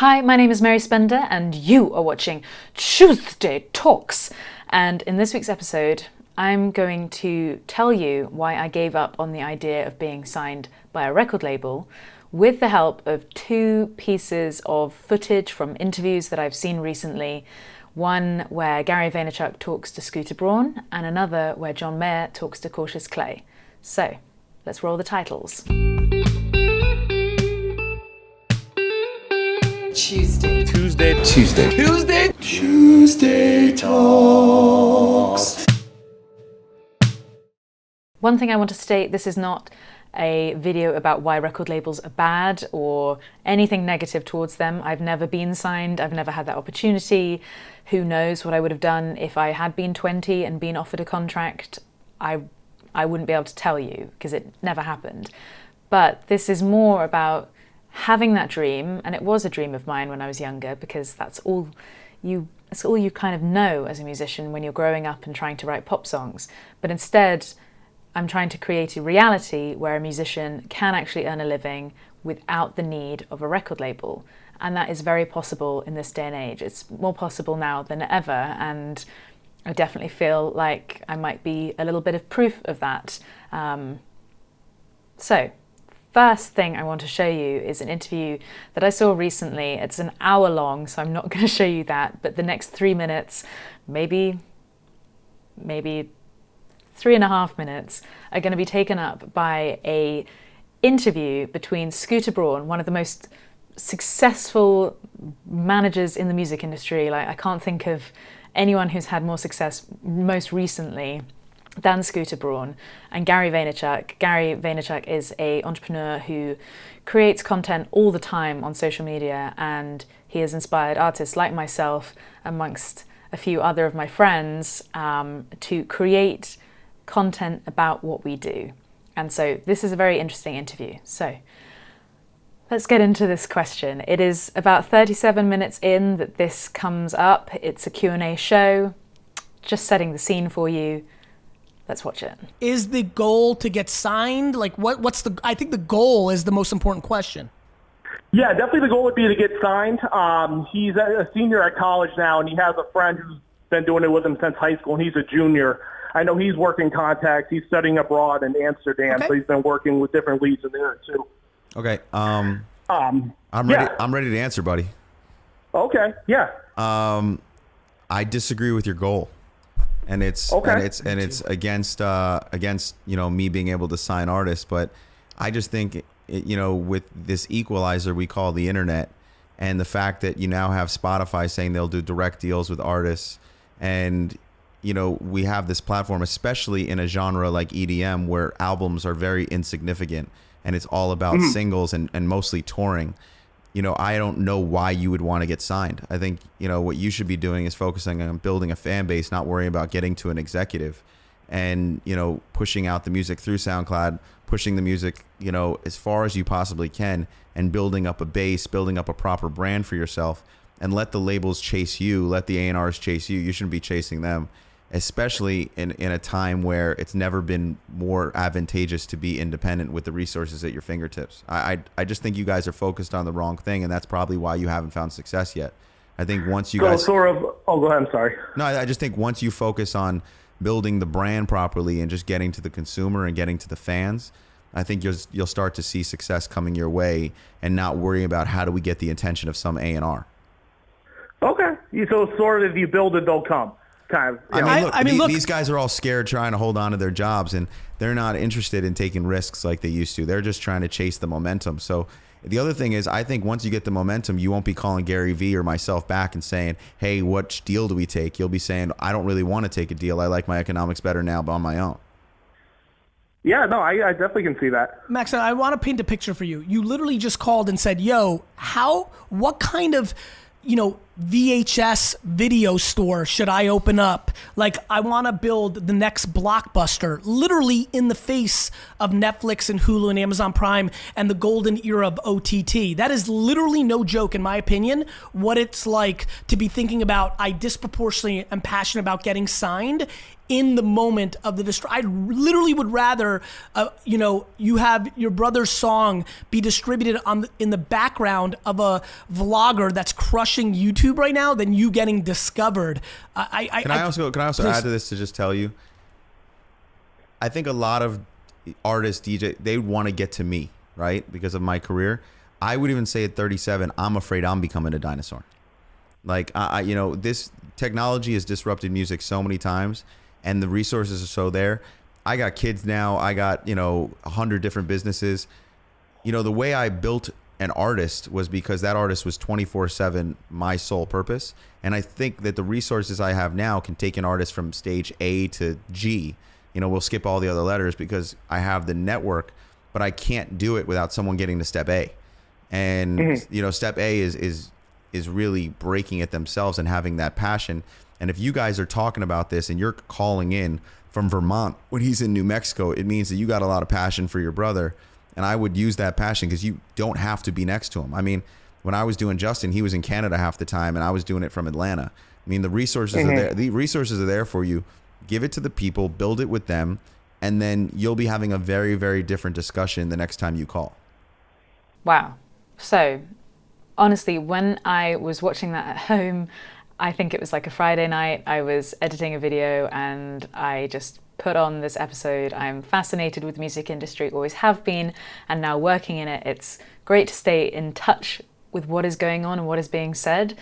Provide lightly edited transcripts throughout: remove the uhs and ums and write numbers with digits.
Hi, my name is Mary Spender and you are watching Tuesday Talks. And in this week's episode, I'm going to tell you why I gave up on the idea of being signed by a record label with the help of two pieces of footage from interviews that I've seen recently. One where Gary Vaynerchuk talks to Scooter Braun and another where John Mayer talks to Cautious Clay. So, let's roll the titles. Tuesday Talks. One thing I want to state, this is not a video about why record labels are bad or anything negative towards them. I've never been signed, I've never had that opportunity. Who knows what I would have done if I had been 20 and been offered a contract. I wouldn't be able to tell you because it never happened. But this is more about having that dream, and it was a dream of mine when I was younger because that's all you kind of know as a musician when you're growing up and trying to write pop songs. But instead, I'm trying to create a reality where a musician can actually earn a living without the need of a record label. And that is very possible in this day and age. It's more possible now than ever, and I definitely feel like I might be a little bit of proof of that. So, first thing I want to show you is an interview that I saw recently. It's an hour long, so I'm not going to show you that, but the next 3 minutes, maybe 3.5 minutes, are going to be taken up by a interview between Scooter Braun, one of the most successful managers in the music industry. Like, I can't think of anyone who's had more success most recently than Scooter Braun, and Gary Vaynerchuk. Gary Vaynerchuk is an entrepreneur who creates content all the time on social media, and he has inspired artists like myself, amongst a few other of my friends, to create content about what we do. And so this is a very interesting interview. So let's get into this question. It is about 37 minutes in that this comes up. It's a Q&A show, just setting the scene for you. Let's watch it. Is the goal to get signed? Like, I think the goal is the most important question. Yeah, definitely the goal would be to get signed. He's a senior at college now, and he has a friend who's been doing it with him since high school, and he's a junior. I know he's working contacts. He's studying abroad in Amsterdam, Okay. so he's been working with different leads in there, too. Okay. I'm ready. Yeah. I'm ready to answer, buddy. Okay, yeah. I disagree with your goal, and it's against me being able to sign artists. But I just think with this equalizer we call the internet, and the fact that you now have Spotify saying they'll do direct deals with artists, and we have this platform, especially in a genre like EDM, where albums are very insignificant and it's all about singles and mostly touring. I don't know why you would want to get signed. I think, what you should be doing is focusing on building a fan base, not worrying about getting to an executive, and, pushing out the music through SoundCloud, pushing the music, as far as you possibly can, and building up a base, building up a proper brand for yourself, and let the labels chase you, let the A&Rs chase you. You shouldn't be chasing them, especially in a time where it's never been more advantageous to be independent with the resources at your fingertips. I just think you guys are focused on the wrong thing, and that's probably why you haven't found success yet. I think once you guys... Go ahead, I'm sorry. No, I just think once you focus on building the brand properly and just getting to the consumer and getting to the fans, I think you'll start to see success coming your way and not worry about how do we get the attention of some A&R. Okay. So sort of if you build it, they'll come. Kind of, look, these guys are all scared trying to hold on to their jobs, and they're not interested in taking risks like they used to. They're just trying to chase the momentum. So the other thing is, I think once you get the momentum, you won't be calling Gary Vee or myself back and saying, hey, what deal do we take? You'll be saying, I don't really want to take a deal. I like my economics better now, but on my own. Yeah, no, I definitely can see that. Max, I want to paint a picture for you. You literally just called and said, yo, what kind of VHS video store should I open up? Like, I want to build the next Blockbuster, literally in the face of Netflix and Hulu and Amazon Prime and the golden era of OTT. That is literally, no joke, in my opinion, what it's like to be thinking about. I disproportionately am passionate about getting signed in the moment of the I literally would rather, you have your brother's song be distributed in the background of a vlogger that's crushing YouTube right now than you getting discovered. Can I also add to this to just tell you? I think a lot of artists, DJ, they want to get to me, right? Because of my career. I would even say at 37, I'm afraid I'm becoming a dinosaur. Like, this technology has disrupted music so many times, and the resources are so there. I got kids now. I got, 100 different businesses. The way I built an artist was because that artist was 24/7 my sole purpose. And I think that the resources I have now can take an artist from stage A to G. We'll skip all the other letters because I have the network, but I can't do it without someone getting to step A. And, step A is really breaking it themselves and having that passion. And if you guys are talking about this and you're calling in from Vermont when he's in New Mexico, it means that you got a lot of passion for your brother. And I would use that passion because you don't have to be next to him. I mean, when I was doing Justin, he was in Canada half the time and I was doing it from Atlanta. I mean, the resources are there. The resources are there for you. Give it to the people, build it with them, and then you'll be having a very, very different discussion the next time you call. Wow. So honestly, when I was watching that at home, I think it was like a Friday night. I was editing a video and I just put on this episode. I'm fascinated with the music industry, always have been, and now working in it. It's great to stay in touch with what is going on and what is being said.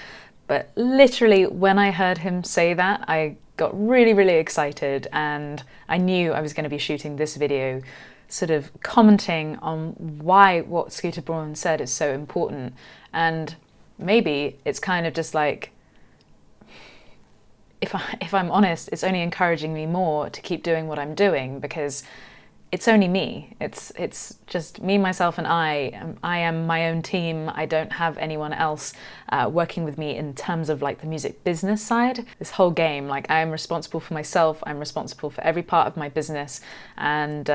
But literally, when I heard him say that, I got really, really excited, and I knew I was going to be shooting this video, sort of commenting on why what Scooter Braun said is so important. And maybe it's kind of just like, if I'm honest, it's only encouraging me more to keep doing what I'm doing, because it's only me. It's just me, myself, and I. I am my own team. I don't have anyone else working with me in terms of like the music business side. This whole game, like, I am responsible for myself. I'm responsible for every part of my business. And,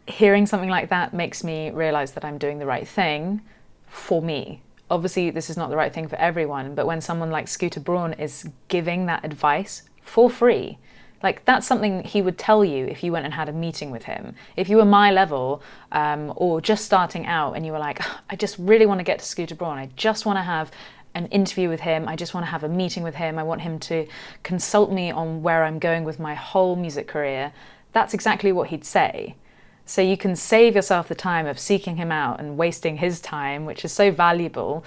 hearing something like that makes me realize that I'm doing the right thing for me. Obviously, this is not the right thing for everyone, but when someone like Scooter Braun is giving that advice for free, like, that's something he would tell you if you went and had a meeting with him. If you were my level or just starting out and you were like, I just really want to get to Scooter Braun. I just want to have an interview with him. I just want to have a meeting with him. I want him to consult me on where I'm going with my whole music career. That's exactly what he'd say. So you can save yourself the time of seeking him out and wasting his time, which is so valuable,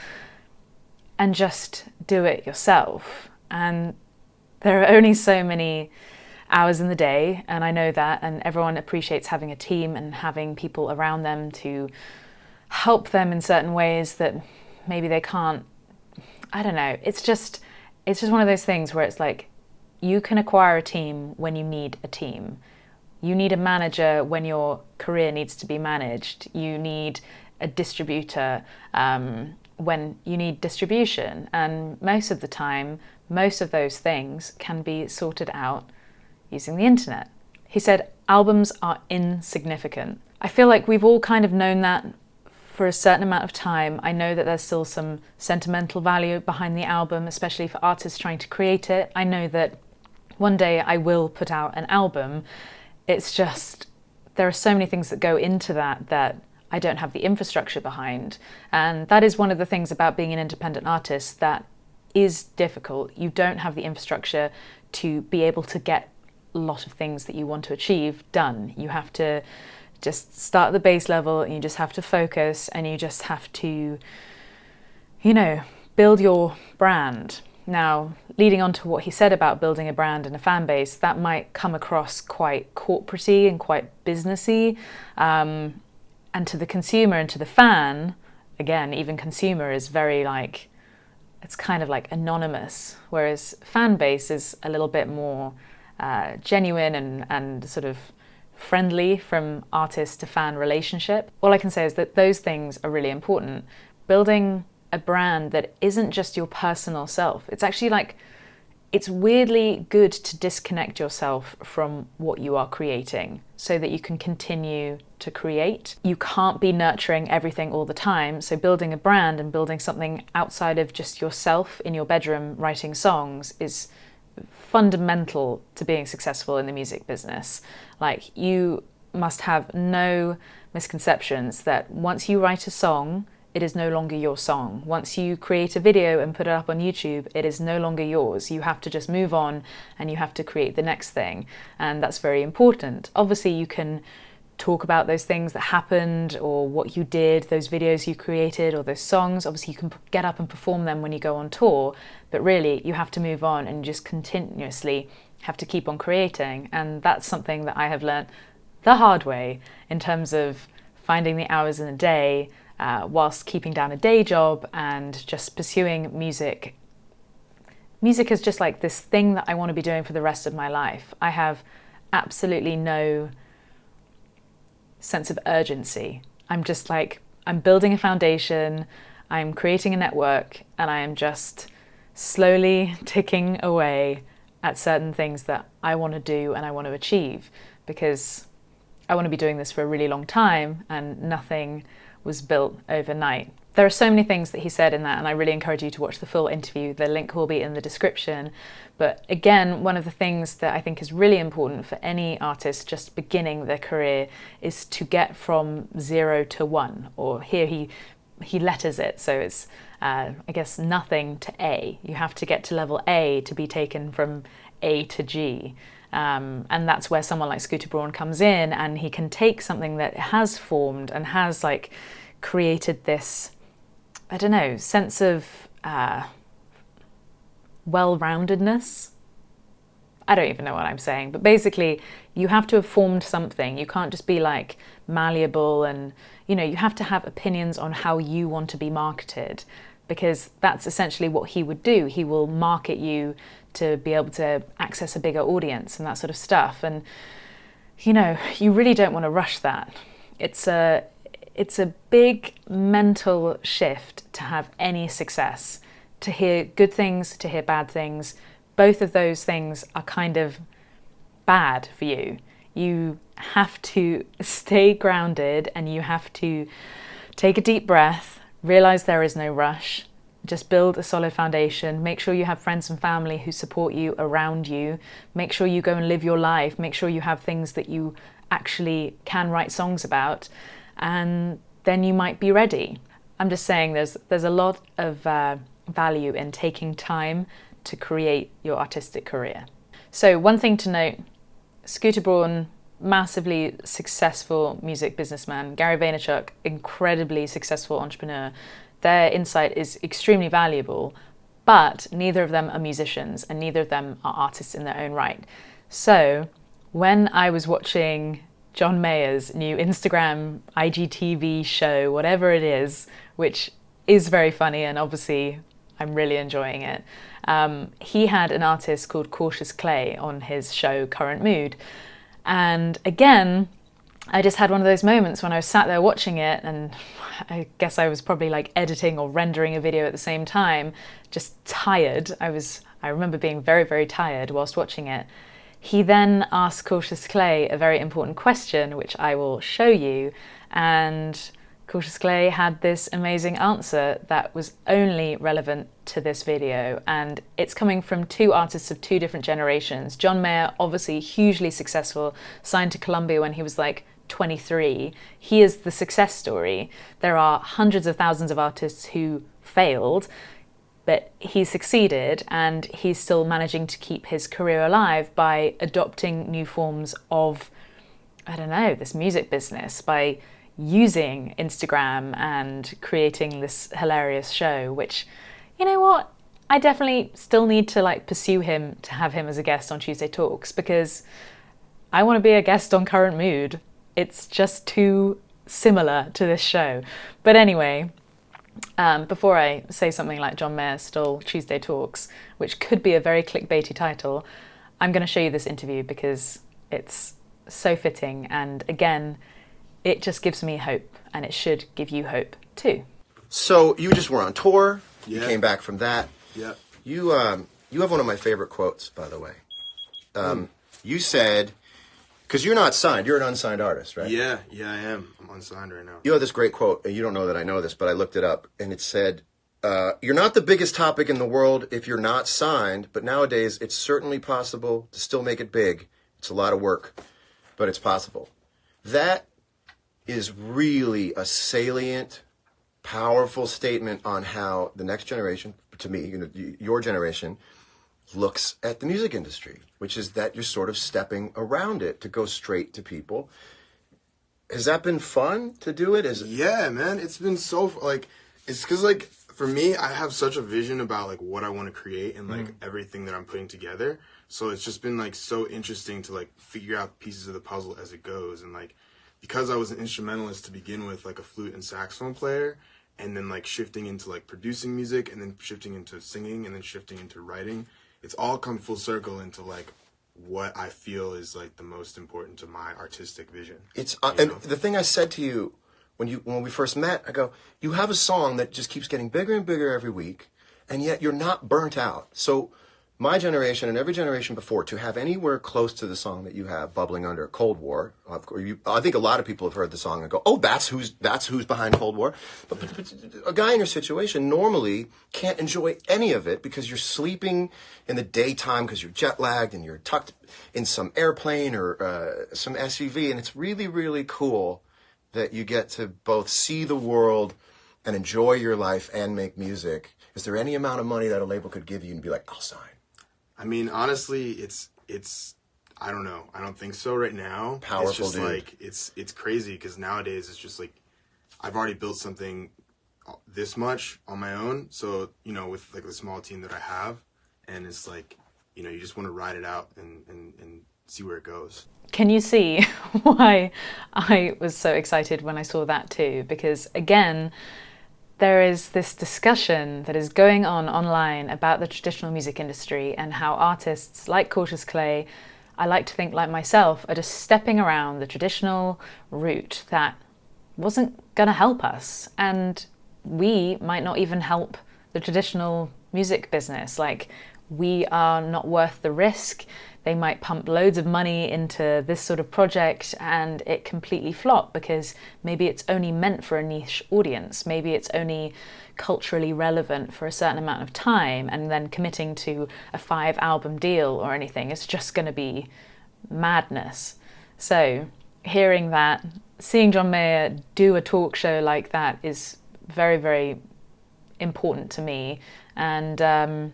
and just do it yourself. And there are only so many hours in the day, and I know that, and everyone appreciates having a team and having people around them to help them in certain ways that maybe they can't. I don't know. It's just one of those things where it's like, you can acquire a team when you need a team. You need a manager when your career needs to be managed. You need a distributor when you need distribution. And most of the time, most of those things can be sorted out using the internet. He said, albums are insignificant. I feel like we've all kind of known that for a certain amount of time. I know that there's still some sentimental value behind the album, especially for artists trying to create it. I know that one day I will put out an album. It's just, there are so many things that go into that I don't have the infrastructure behind. And that is one of the things about being an independent artist that is difficult. You don't have the infrastructure to be able to get a lot of things that you want to achieve done. You have to just start at the base level, and you just have to focus, and you just have to, build your brand. Now, leading on to what he said about building a brand and a fan base, that might come across quite corporate-y and quite businessy. And to the consumer and to the fan, again, even consumer is very like, it's kind of like anonymous, whereas fan base is a little bit more genuine and sort of friendly from artist to fan relationship. All I can say is that those things are really important. Building a brand that isn't just your personal self. It's actually like, it's weirdly good to disconnect yourself from what you are creating so that you can continue to create. You can't be nurturing everything all the time. So building a brand and building something outside of just yourself in your bedroom writing songs is fundamental to being successful in the music business. Like, you must have no misconceptions that once you write a song, it is no longer your song. Once you create a video and put it up on YouTube, it is no longer yours. You have to just move on and you have to create the next thing. And that's very important. Obviously, you can talk about those things that happened or what you did, those videos you created or those songs. Obviously, you can get up and perform them when you go on tour, but really you have to move on and just continuously have to keep on creating. And that's something that I have learned the hard way in terms of finding the hours in a day whilst keeping down a day job and just pursuing music. Music is just like this thing that I want to be doing for the rest of my life. I have absolutely no sense of urgency. I'm just like, I'm building a foundation, I'm creating a network, and I am just slowly ticking away at certain things that I want to do and I want to achieve, because I want to be doing this for a really long time and nothing was built overnight. There are so many things that he said in that, and I really encourage you to watch the full interview. The link will be in the description. But again, one of the things that I think is really important for any artist just beginning their career is to get from 0 to 1, or here he letters it, so it's I guess nothing to A. You have to get to level A to be taken from A to G. And that's where someone like Scooter Braun comes in, and he can take something that has formed and has like created this, I don't know, sense of well-roundedness. I don't even know what I'm saying, but basically you have to have formed something. You can't just be like malleable, and you know, you have to have opinions on how you want to be marketed, because that's essentially what he would do. He will market you to be able to access a bigger audience and that sort of stuff. And you know, you really don't want to rush that. It's a big mental shift to have any success, to hear good things, to hear bad things. Both of those things are kind of bad for you. You have to stay grounded and you have to take a deep breath, realize there is no rush, just build a solid foundation, make sure you have friends and family who support you around you, make sure you go and live your life, make sure you have things that you actually can write songs about, and then you might be ready. I'm just saying there's a lot of value in taking time to create your artistic career. So one thing to note, Scooter Braun, massively successful music businessman. Gary Vaynerchuk, incredibly successful entrepreneur. Their insight is extremely valuable, but neither of them are musicians and neither of them are artists in their own right. So when I was watching John Mayer's new Instagram, IGTV show, whatever it is, which is very funny and obviously I'm really enjoying it, he had an artist called Cautious Clay on his show Current Mood. And again, I just had one of those moments when I was sat there watching it, and I guess I was probably like editing or rendering a video at the same time, just tired. I remember being very, very tired whilst watching it. He then asked Cautious Clay a very important question, which I will show you, and Cautious Clay had this amazing answer that was only relevant to this video, and it's coming from two artists of two different generations. John Mayer, obviously hugely successful, signed to Columbia when he was like 23. He is the success story. There are hundreds of thousands of artists who failed, but he succeeded, and he's still managing to keep his career alive by adopting new forms of, I don't know, this music business, by using Instagram and creating this hilarious show, which, you know what, I definitely still need to like pursue him to have him as a guest on Tuesday Talks, because I want to be a guest on Current Mood. It's just too similar to this show. But anyway, before I say something like John Mayer stole Tuesday Talks, which could be a very clickbaity title, I'm going to show you this interview because it's so fitting, and again, it just gives me hope, and it should give you hope too. So you just were on tour. Yeah. You came back from that. Yeah. You have one of my favorite quotes, by the way. You said, because you're not signed, you're an unsigned artist, right? Yeah, I am. I'm unsigned right now. You have this great quote, and you don't know that I know this, but I looked it up, and it said, you're not the biggest topic in the world if you're not signed, but nowadays it's certainly possible to still make it big. It's a lot of work, but it's possible. That is really a salient, powerful statement on how the next generation, to me, your generation, looks at the music industry, which is that you're sort of stepping around it to go straight to people. Has that been fun to do it? Yeah, man, it's been so, like, it's because, like, for me, I have such a vision about, like, what I want to create and, like, everything that I'm putting together. So it's just been, like, so interesting to, like, figure out pieces of the puzzle as it goes. And, like, because I was an instrumentalist to begin with, like a flute and saxophone player, and then, like, shifting into, like, producing music, and then shifting into singing, and then shifting into writing, it's all come full circle into, like, what I feel is, like, the most important to my artistic vision. It's and the thing I said to you when we first met, I go, you have a song that just keeps getting bigger and bigger every week, and yet you're not burnt out. So my generation and every generation before, to have anywhere close to the song that you have bubbling under Cold War, I think a lot of people have heard the song and go, oh, that's who's behind Cold War. But a guy in your situation normally can't enjoy any of it because you're sleeping in the daytime because you're jet lagged and you're tucked in some airplane or some SUV. And it's really, really cool that you get to both see the world and enjoy your life and make music. Is there any amount of money that a label could give you and be like, I'll sign? I mean, honestly, it's I don't know. I don't think so right now. Powerful, it's just dude. like it's crazy because nowadays it's just like I've already built something this much on my own. So, with like the small team that I have, and it's like, you just want to ride it out and see where it goes. Can you see why I was so excited when I saw that too? Because again, there is this discussion that is going on online about the traditional music industry and how artists like Cautious Clay, I like to think like myself, are just stepping around the traditional route that wasn't going to help us. And we might not even help the traditional music business. Like, we are not worth the risk. They might pump loads of money into this sort of project and it completely flop because maybe it's only meant for a niche audience. Maybe it's only culturally relevant for a certain amount of time, and then committing to a 5-album deal or anything is just going to be madness. So hearing that, seeing John Mayer do a talk show like that is very, very important to me. And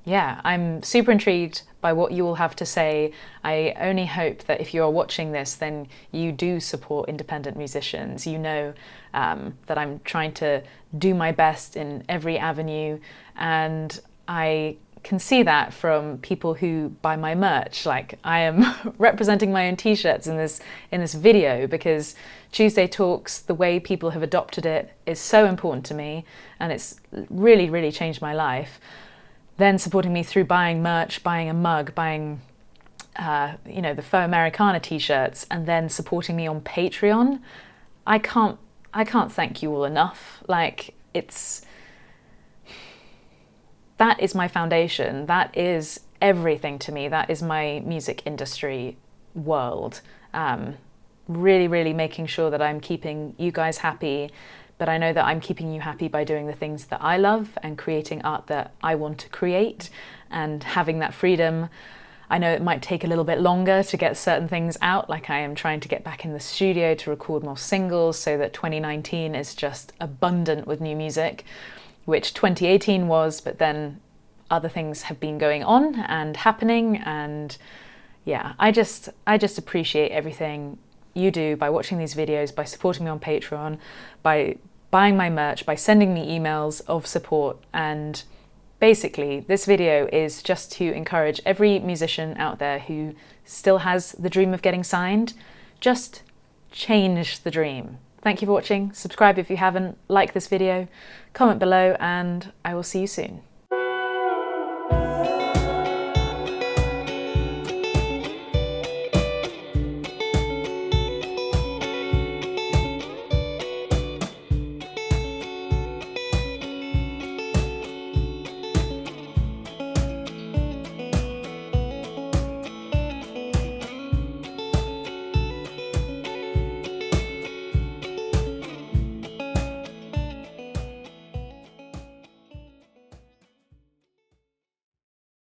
yeah, I'm super intrigued by what you all have to say. I only hope that if you're watching this, then you do support independent musicians. You know that I'm trying to do my best in every avenue, and I can see that from people who buy my merch. Like, I am representing my own t-shirts in this video because Tuesday Talks, the way people have adopted it, is so important to me, and it's really, really changed my life. Then supporting me through buying merch, buying a mug, buying the Faux Americana t-shirts, and then supporting me on Patreon. I can't thank you all enough. Like, that is my foundation. That is everything to me. That is my music industry world. Really, really making sure that I'm keeping you guys happy. But I know that I'm keeping you happy by doing the things that I love and creating art that I want to create and having that freedom. I know it might take a little bit longer to get certain things out, like I am trying to get back in the studio to record more singles so that 2019 is just abundant with new music, which 2018 was, but then other things have been going on and happening. And yeah, I just appreciate everything you do by watching these videos, by supporting me on Patreon, by buying my merch, by sending me emails of support. And basically, this video is just to encourage every musician out there who still has the dream of getting signed. Just change the dream. Thank you for watching. Subscribe if you haven't, like this video, comment below, and I will see you soon.